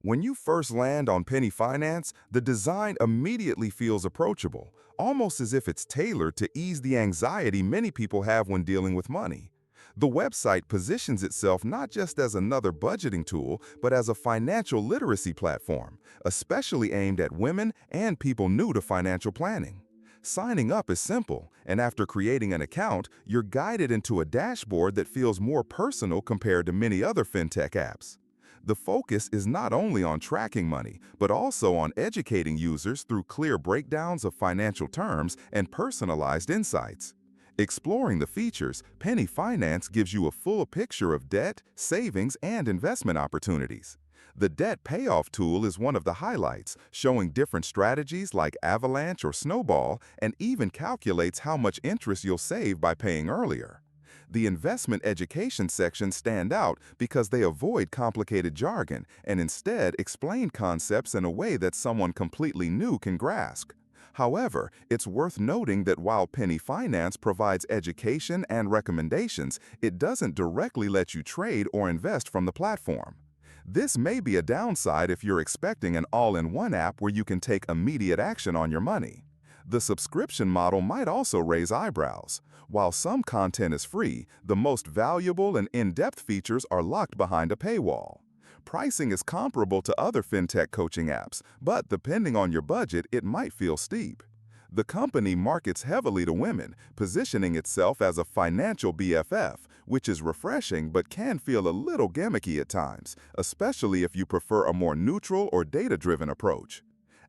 When you first land on Penny Finance, the design immediately feels approachable, almost as if it's tailored to ease the anxiety many people have when dealing with money. The website positions itself not just as another budgeting tool, but as a financial literacy platform, especially aimed at women and people new to financial planning. Signing up is simple, and after creating an account, you're guided into a dashboard that feels more personal compared to many other fintech apps. The focus is not only on tracking money, but also on educating users through clear breakdowns of financial terms and personalized insights. Exploring the features, Penny Finance gives you a full picture of debt, savings, and investment opportunities. The debt payoff tool is one of the highlights, showing different strategies like Avalanche or Snowball, and even calculates how much interest you'll save by paying earlier. The investment education sections stand out because they avoid complicated jargon and instead explain concepts in a way that someone completely new can grasp. However, it's worth noting that while Penny Finance provides education and recommendations, it doesn't directly let you trade or invest from the platform. This may be a downside if you're expecting an all-in-one app where you can take immediate action on your money. The subscription model might also raise eyebrows. While some content is free, the most valuable and in-depth features are locked behind a paywall. Pricing is comparable to other fintech coaching apps, but depending on your budget, it might feel steep. The company markets heavily to women, positioning itself as a financial BFF, which is refreshing but can feel a little gimmicky at times, especially if you prefer a more neutral or data-driven approach.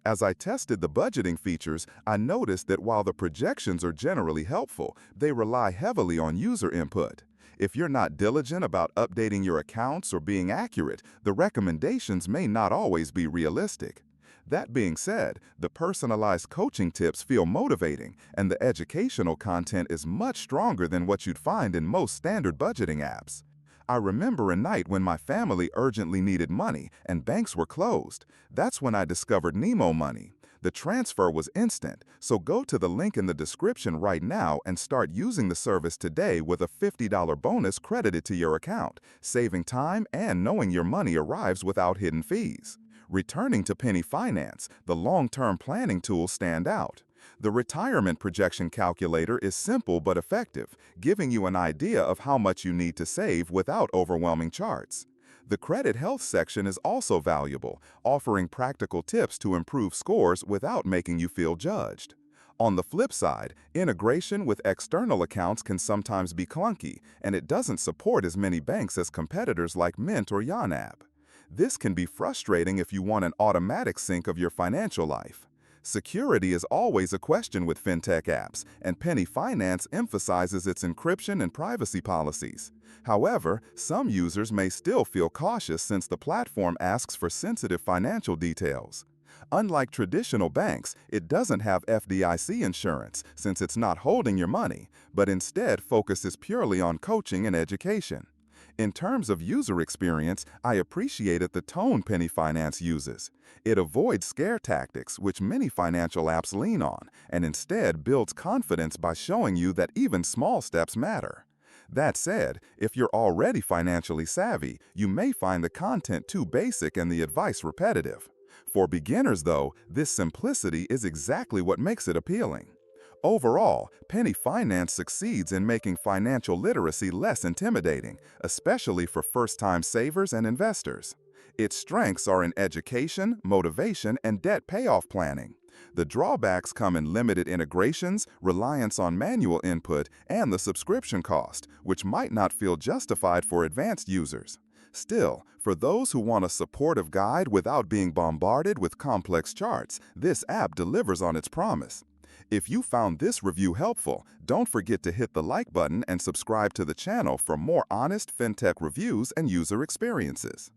As I tested the budgeting features, I noticed that while the projections are generally helpful, they rely heavily on user input. If you're not diligent about updating your accounts or being accurate, the recommendations may not always be realistic. That being said, the personalized coaching tips feel motivating, and the educational content is much stronger than what you'd find in most standard budgeting apps. I remember a night when my family urgently needed money and banks were closed. That's when I discovered Nemo Money. The transfer was instant, so go to the link in the description right now and start using the service today with a $50 bonus credited to your account, saving time and knowing your money arrives without hidden fees. Returning to Penny Finance, the long-term planning tools stand out. The retirement projection calculator is simple but effective, giving you an idea of how much you need to save without overwhelming charts. The credit health section is also valuable, offering practical tips to improve scores without making you feel judged. On the flip side, integration with external accounts can sometimes be clunky, and it doesn't support as many banks as competitors like Mint or Yanab. This can be frustrating if you want an automatic sync of your financial life. Security is always a question with fintech apps, and Penny Finance emphasizes its encryption and privacy policies. However, some users may still feel cautious since the platform asks for sensitive financial details. Unlike traditional banks, it doesn't have FDIC insurance since it's not holding your money, but instead focuses purely on coaching and education. In terms of user experience, I appreciated the tone Penny Finance uses. It avoids scare tactics, which many financial apps lean on, and instead builds confidence by showing you that even small steps matter. That said, if you're already financially savvy, you may find the content too basic and the advice repetitive. For beginners, though, this simplicity is exactly what makes it appealing. Overall, Penny Finance succeeds in making financial literacy less intimidating, especially for first-time savers and investors. Its strengths are in education, motivation, and debt payoff planning. The drawbacks come in limited integrations, reliance on manual input, and the subscription cost, which might not feel justified for advanced users. Still, for those who want a supportive guide without being bombarded with complex charts, this app delivers on its promise. If you found this review helpful, don't forget to hit the like button and subscribe to the channel for more honest fintech reviews and user experiences.